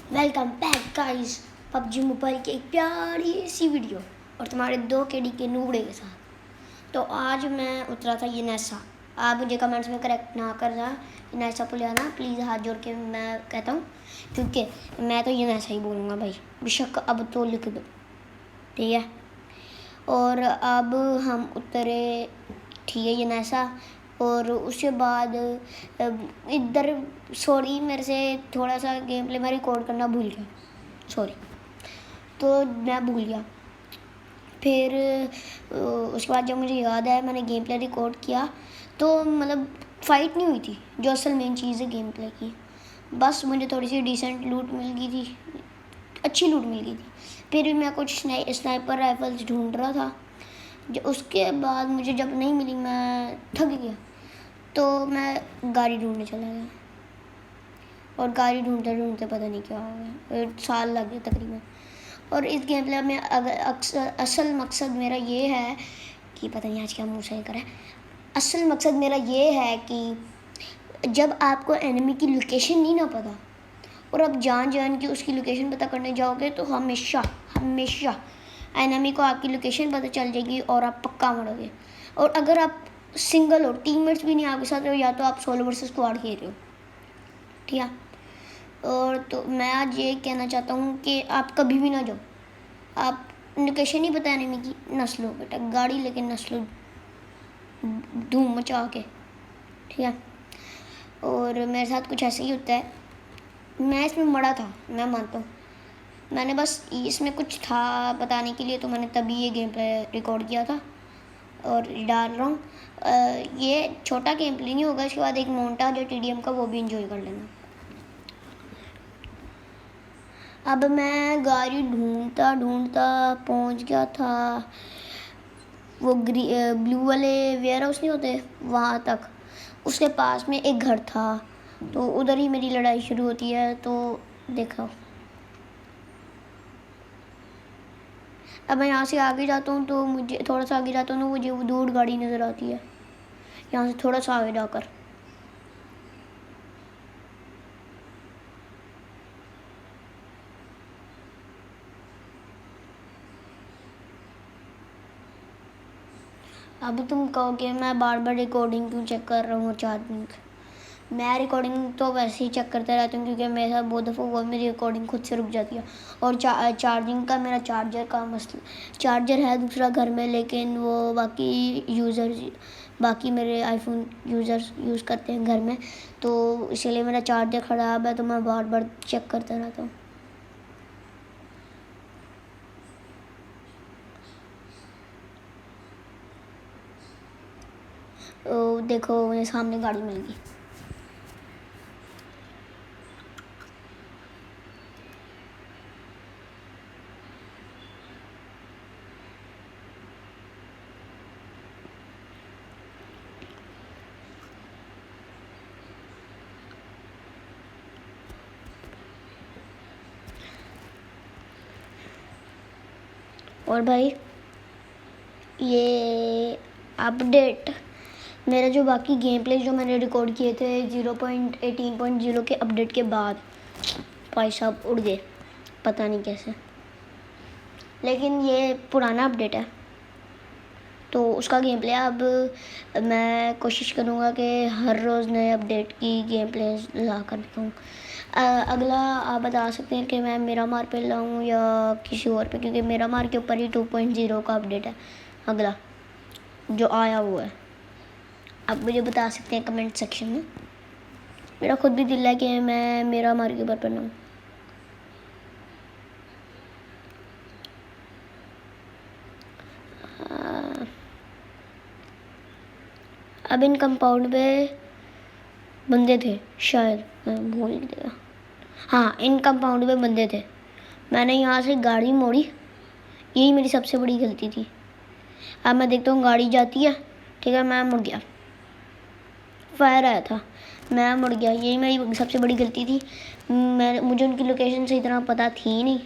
Welcome back guys PUBG mobile की एक प्यारी सी वीडियो और तुम्हारे दो केडी के नूबड़े के साथ। तो आज मैं उतरा था ये नैसा। आप मुझे कमेंट्स में करेक्ट ना करना, नैसा पुलियाना प्लीज़, हाथ जोड़ के मैं कहता हूँ, क्योंकि मैं तो ये नैसा ही बोलूँगा भाई, बेशक अब तो लिख दो, ठीक है। और अब हम उतरे, ठीक है, ये नैसा। और उसके बाद इधर सॉरी, मेरे से थोड़ा सा गेम प्ले में रिकॉर्ड करना भूल गया, सॉरी। तो मैं भूल गया। फिर उसके बाद जब मुझे याद आया मैंने गेम प्ले रिकॉर्ड किया, तो मतलब फ़ाइट नहीं हुई थी, जो असल मेन चीज़ है गेम प्ले की। बस मुझे थोड़ी सी डिसेंट लूट मिल गई थी, अच्छी लूट मिल गई थी। फिर भी मैं कुछ स्नाइपर राइफल्स ढूंढ रहा था। जो उसके बाद मुझे जब नहीं मिली, मैं थक गया, तो मैं गाड़ी ढूंढने चला गया। और गाड़ी ढूंढते ढूंढते पता नहीं क्या हो गया, 1 साल लग गया तकरीबन। और इस गेम प्ले में असल मकसद मेरा ये है कि पता नहीं आज क्या मुँह सही करा है। असल मकसद मेरा ये है कि जब आपको एनिमी की लोकेशन नहीं ना पता और आप जान के उसकी लोकेशन पता करने जाओगे, तो हमेशा हमेशा एनिमी को आपकी लोकेशन पता चल जाएगी और आप पक्का मरोगे। और अगर आप सिंगल हो, टीममेट्स भी नहीं आपके साथ हो, या तो आप सोलो वर्सेस स्क्वाड खेल रहे हो, ठीक है। और तो मैं आज ये कहना चाहता हूँ कि आप कभी भी ना जाओ, आप लोकेशन ही पता एनिमी की, नस लो बेटा गाड़ी, लेकिन नस लो धूम मचा के, ठीक है। और मेरे साथ कुछ ऐसे ही होता है। मैं इसमें मरा था, मैं मानता हूँ, मैंने बस इसमें कुछ था बताने के लिए, तो मैंने तभी ये गेम प्ले रिकॉर्ड किया था और डाल रहा हूँ। ये छोटा गेम प्ले नहीं होगा, इसके बाद एक मोन्टाज है TDM का, वो भी इंजॉय कर लेना। अब मैं गाड़ी ढूंढता ढूंढता पहुँच गया था वो ब्लू वाले वेयर हाउस नहीं होते, वहाँ तक। उसके पास में एक घर था, तो उधर ही मेरी लड़ाई शुरू होती है। तो देखो, अब मैं यहाँ से आगे जाता हूँ, तो मुझे थोड़ा सा आगे जाता हूँ तो मुझे वो दूर गाड़ी नज़र आती है, यहाँ से थोड़ा सा आगे जाकर। अब तुम कहोगे मैं बार बार रिकॉर्डिंग क्यों चेक कर रहा हूँ चार्जिंग। मैं रिकॉर्डिंग तो वैसे ही चेक करता रहता हूँ, क्योंकि मेरे साथ बहुत दफ़ा हुआ मेरी रिकॉर्डिंग खुद से रुक जाती है। और चार्जिंग का मेरा चार्जर का मसला, चार्जर है दूसरा घर में, लेकिन वो बाकी मेरे आईफोन यूज़र्स यूज़ करते हैं घर में, तो इसलिए मेरा चार्जर ख़राब है, तो मैं बार बार चेक करता रहता हूँ। देखो मेरे सामने गाड़ी मिल गई। और भाई ये अपडेट, मेरा जो बाकी गेम प्ले जो मैंने रिकॉर्ड किए थे 0.18.0 के अपडेट के बाद, भाई साहब उड़ गए, पता नहीं कैसे। लेकिन ये पुराना अपडेट है, तो उसका गेम प्ले अब मैं कोशिश करूँगा कि हर रोज़ नए अपडेट की गेम प्ले ला कर दूँ। अगला आप बता सकते हैं कि मैं मेरा मार पे लाऊँ या किसी और पे, क्योंकि मेरा मार के ऊपर ही 2.0 का अपडेट है अगला जो आया हुआ है। आप मुझे बता सकते हैं कमेंट सेक्शन में। मेरा खुद भी दिल है कि मैं मेरा मार के ऊपर बनाऊँ। अब इन कंपाउंड पे बंदे थे शायद, मैं भूल गया। हाँ, इन कंपाउंड पे बंदे थे। मैंने यहाँ से गाड़ी मोड़ी, यही मेरी सबसे बड़ी गलती थी। अब मैं देखता हूँ गाड़ी जाती है, ठीक है, मैं मुड़ गया, फायर आया था, मैं मुड़ गया, यही मेरी सबसे बड़ी गलती थी। मुझे उनकी लोकेशन से इतना पता थी नहीं,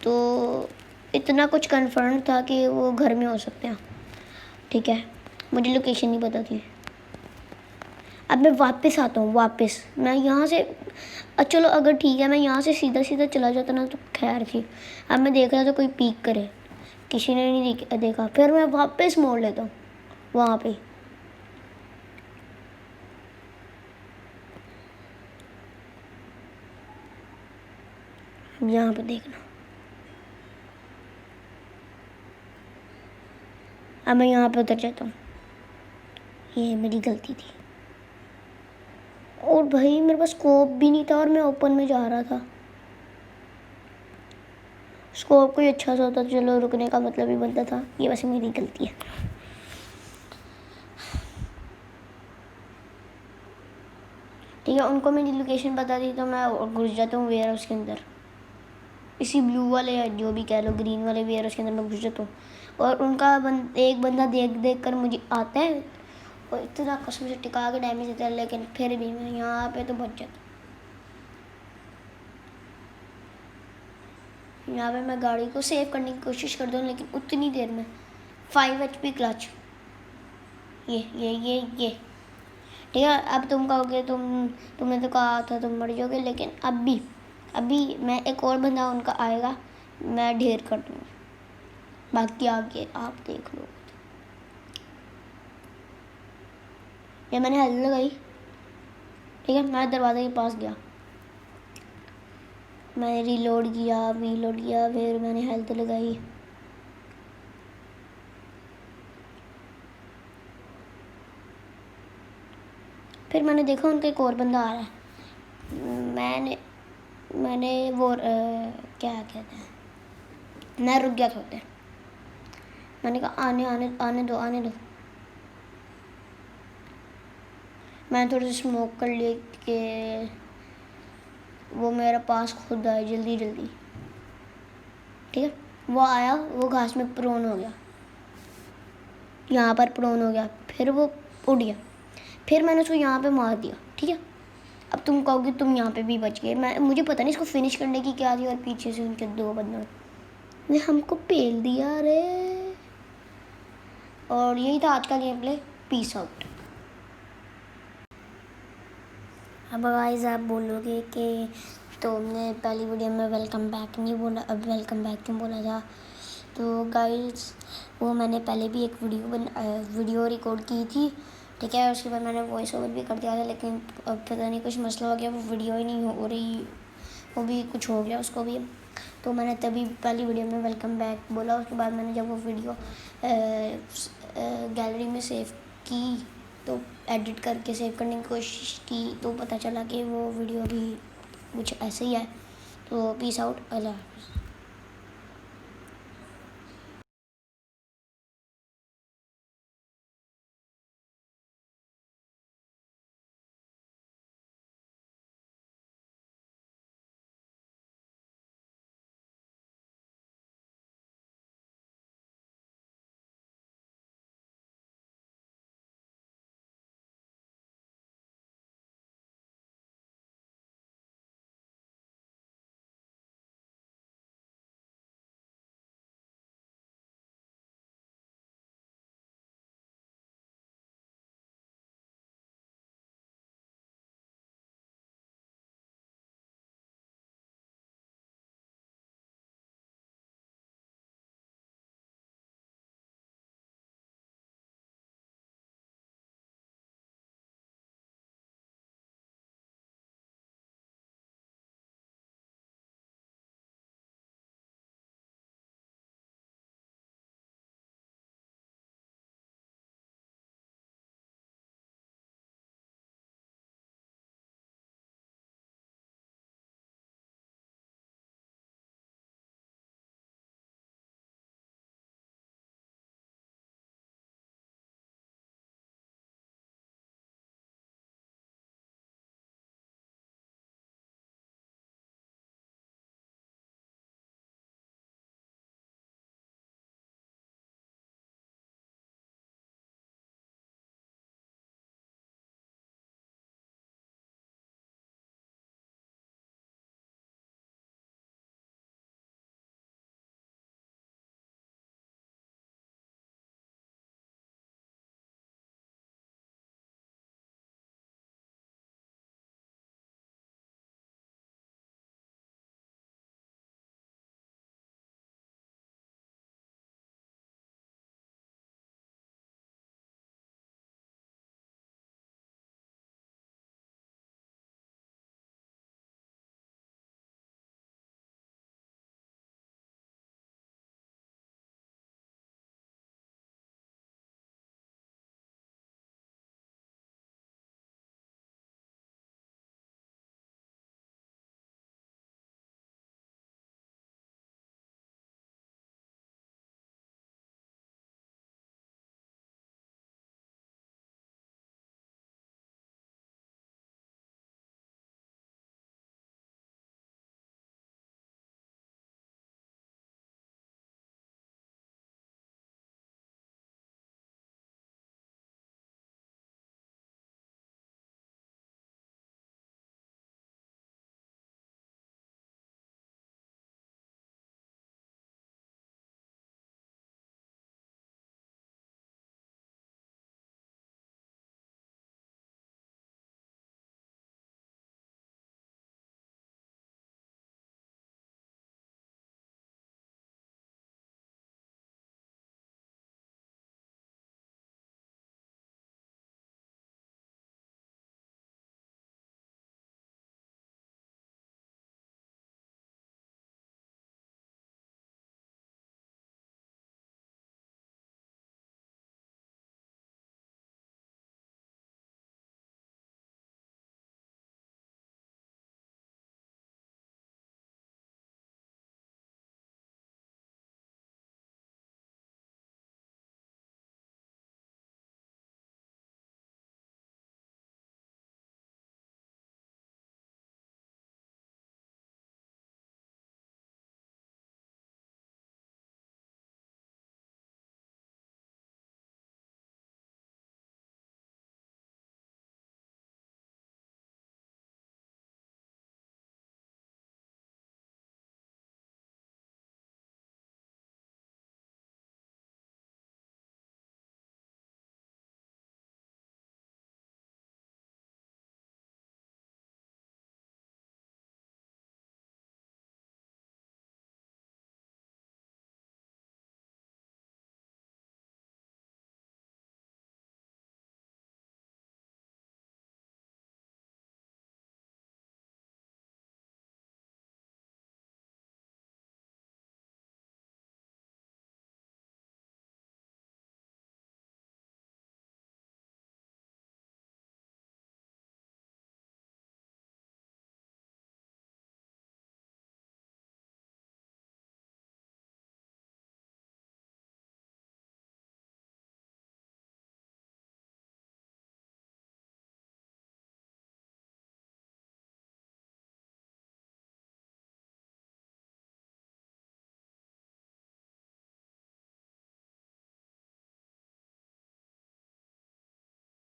तो इतना कुछ कन्फर्म था कि वो घर में हो सकते हैं, ठीक है, मुझे लोकेशन नहीं पता थी। अब मैं वापस आता हूँ, वापस मैं यहाँ से चलो अगर ठीक है मैं यहाँ से सीधा सीधा चला जाता ना तो खैर थी। अब मैं देख रहा था कोई पीक करे, किसी ने नहीं देखा, फिर मैं वापस मोड़ लेता हूँ वहाँ पे। यहाँ पे देखना, अब मैं यहाँ पे उतर जाता हूँ, ये मेरी गलती थी। और भाई मेरे पास स्कोप भी नहीं था और मैं ओपन में जा रहा था। स्कोप कोई अच्छा सा होता तो चलो रुकने का मतलब ही बनता था। ये वैसे मेरी गलती है। ठीक है, उनको मेरी लोकेशन बता दी तो मैं घुस जाता हूँ वेयर हाउस के अंदर, इसी ब्लू वाले या जो भी कह लो ग्रीन वाले वेयर हाउस के अंदर मैं घुस जाता हूँ। और उनका एक बंदा देख कर मुझे आता है और इतना कसम से टिका के डैमेज देता है, लेकिन फिर भी मैं यहाँ पे तो बच जाता हूँ। यहाँ पे मैं गाड़ी को सेव करने की कोशिश कर दूँ, लेकिन उतनी देर में 5 HP क्लच, ये ठीक है। अब तुम कहोगे तुमने तो कहा था तुम मर जाओगे, लेकिन अभी मैं एक और बंदा उनका आएगा, मैं ढेर कर दूँगी, बाकी आगे आप देख लो। ये मैंने हेल्थ लगाई, ठीक है, मैं दरवाजे के पास गया, मैंने रीलोड किया, फिर मैंने हेल्थ लगाई। फिर मैंने देखा उनका एक और बंदा आ रहा है। मैंने वो क्या कहते हैं, मैं रुक गया थोड़ी देर, मैंने कहा आने दो। मैंने थोड़ी सी स्मोक कर ली कि वो मेरे पास खुद आए जल्दी, ठीक है। वो आया, वो घास में प्रोन हो गया, यहाँ पर प्रोन हो गया, फिर वो उड़ गया, फिर मैंने उसको यहाँ पे मार दिया, ठीक है। अब तुम कहोगे तुम यहाँ पे भी बच गए, मुझे पता नहीं इसको फिनिश करने की क्या थी, और पीछे से उनके 2 बंदों ने हमको पेल दिया रे। और यही था आज का गेम प्ले। Peace out. अब गाइस आप बोलोगे कि तुमने पहली वीडियो में वेलकम बैक नहीं बोला, अब वेलकम बैक क्यों बोला था? तो गाइस वो मैंने पहले भी एक वीडियो रिकॉर्ड की थी, ठीक है। उसके बाद मैंने वॉइस ओवर भी कर दिया था, लेकिन अब पता नहीं कुछ मसला हो गया, वो वीडियो ही नहीं हो रही, वो भी कुछ हो गया उसको भी। तो मैंने तभी पहली वीडियो में वेलकम बैक बोला। उसके बाद मैंने जब वो वीडियो गैलरी में सेव की तो एडिट करके सेव करने की कोशिश की तो पता चला कि वो वीडियो भी कुछ ऐसे ही है। तो पीस आउट, अल्लाह हाफ़िज़।